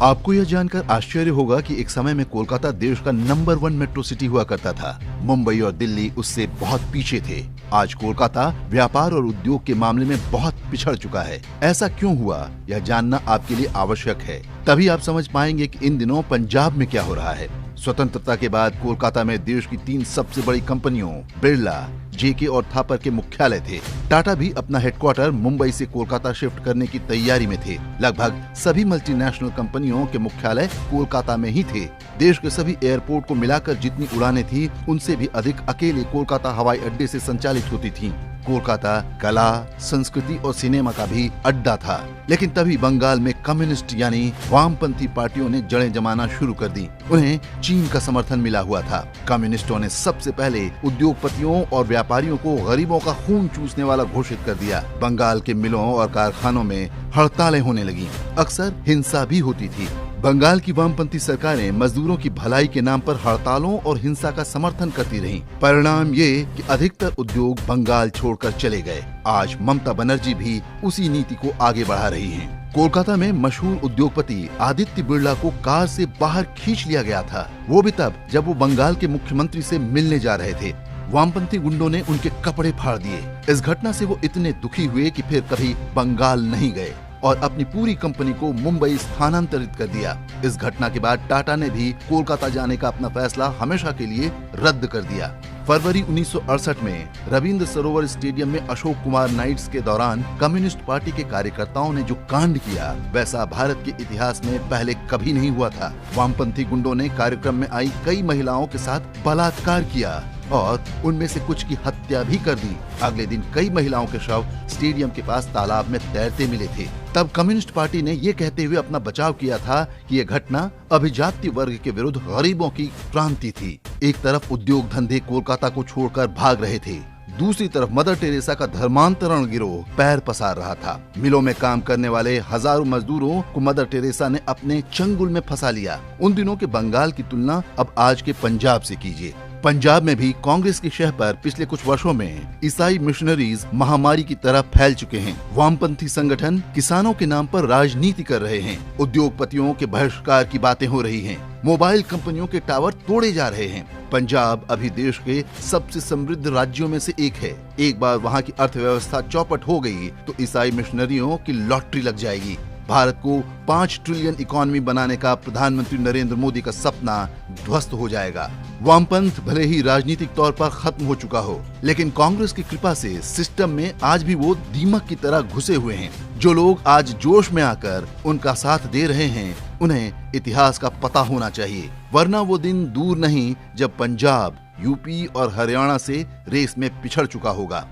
आपको यह जानकर आश्चर्य होगा कि एक समय में कोलकाता देश का नंबर 1 मेट्रो सिटी हुआ करता था। मुंबई और दिल्ली उससे बहुत पीछे थे। आज कोलकाता व्यापार और उद्योग के मामले में बहुत पिछड़ चुका है। ऐसा क्यों हुआ, यह जानना आपके लिए आवश्यक है। तभी आप समझ पाएंगे कि इन दिनों पंजाब में क्या हो रहा है। स्वतंत्रता के बाद कोलकाता में देश की 3 सबसे बड़ी कंपनियों बिरला, जेके और थापर के मुख्यालय थे। टाटा भी अपना हेडक्वार्टर मुंबई से कोलकाता शिफ्ट करने की तैयारी में थे। लगभग सभी मल्टीनेशनल कंपनियों के मुख्यालय कोलकाता में ही थे। देश के सभी एयरपोर्ट को मिलाकर जितनी उड़ानें थी, उनसे भी अधिक अकेले कोलकाता हवाई अड्डे से संचालित होती थीं। कोलकाता कला, संस्कृति और सिनेमा का भी अड्डा था। लेकिन तभी बंगाल में कम्युनिस्ट यानी वामपंथी पार्टियों ने जड़ें जमाना शुरू कर दी। उन्हें चीन का समर्थन मिला हुआ था। कम्युनिस्टों ने सबसे पहले उद्योगपतियों और व्यापारियों को गरीबों का खून चूसने वाला घोषित कर दिया। बंगाल के मिलों और कारखानों में हड़तालें होने लगी। अक्सर हिंसा भी होती थी। बंगाल की वामपंथी सरकारें मजदूरों की भलाई के नाम पर हड़तालों और हिंसा का समर्थन करती रहीं। परिणाम ये कि अधिकतर उद्योग बंगाल छोड़कर चले गए। आज ममता बनर्जी भी उसी नीति को आगे बढ़ा रही हैं। कोलकाता में मशहूर उद्योगपति आदित्य बिरला को कार से बाहर खींच लिया गया था। वो भी तब जब वो बंगाल के मुख्यमंत्री से मिलने जा रहे थे। वामपंथी गुंडों ने उनके कपड़े फाड़ दिए। इस घटना से वो इतने दुखी हुए कि फिर कभी बंगाल नहीं गए और अपनी पूरी कंपनी को मुंबई स्थानांतरित कर दिया। इस घटना के बाद टाटा ने भी कोलकाता जाने का अपना फैसला हमेशा के लिए रद्द कर दिया। फरवरी 1968 में रविंद्र सरोवर स्टेडियम में अशोक कुमार नाइट्स के दौरान कम्युनिस्ट पार्टी के कार्यकर्ताओं ने जो कांड किया, वैसा भारत के इतिहास में पहले कभी नहीं हुआ था। वामपंथी गुंडों ने कार्यक्रम में आई कई महिलाओं के साथ बलात्कार किया और उनमें से कुछ की हत्या भी कर दी। अगले दिन कई महिलाओं के शव स्टेडियम के पास तालाब में तैरते मिले थे। तब कम्युनिस्ट पार्टी ने ये कहते हुए अपना बचाव किया था कि ये घटना अभिजात्य वर्ग के विरुद्ध गरीबों की क्रांति थी। एक तरफ उद्योग धंधे कोलकाता को छोड़कर भाग रहे थे, दूसरी तरफ मदर टेरेसा का धर्मांतरण गिरोह पैर पसार रहा था। मिलों में काम करने वाले हजारों मजदूरों को मदर टेरेसा ने अपने चंगुल में फंसा लिया। उन दिनों के बंगाल की तुलना अब आज के पंजाब से कीजिए। पंजाब में भी कांग्रेस की शह पर पिछले कुछ वर्षों में ईसाई मिशनरीज महामारी की तरह फैल चुके हैं। वामपंथी संगठन किसानों के नाम पर राजनीति कर रहे हैं। उद्योगपतियों के बहिष्कार की बातें हो रही हैं। मोबाइल कंपनियों के टावर तोड़े जा रहे हैं। पंजाब अभी देश के सबसे समृद्ध राज्यों में से एक है। एक बार वहाँ की अर्थव्यवस्था चौपट हो गई तो ईसाई मिशनरियों की लॉटरी लग जाएगी। भारत को 5 ट्रिलियन इकोनॉमी बनाने का प्रधानमंत्री नरेंद्र मोदी का सपना ध्वस्त हो जाएगा। वामपंथ भले ही राजनीतिक तौर पर खत्म हो चुका हो, लेकिन कांग्रेस की कृपा से सिस्टम में आज भी वो दीमक की तरह घुसे हुए हैं। जो लोग आज जोश में आकर उनका साथ दे रहे हैं, उन्हें इतिहास का पता होना चाहिए, वरना वो दिन दूर नहीं जब पंजाब, यूपी और हरियाणा से रेस में पिछड़ चुका होगा।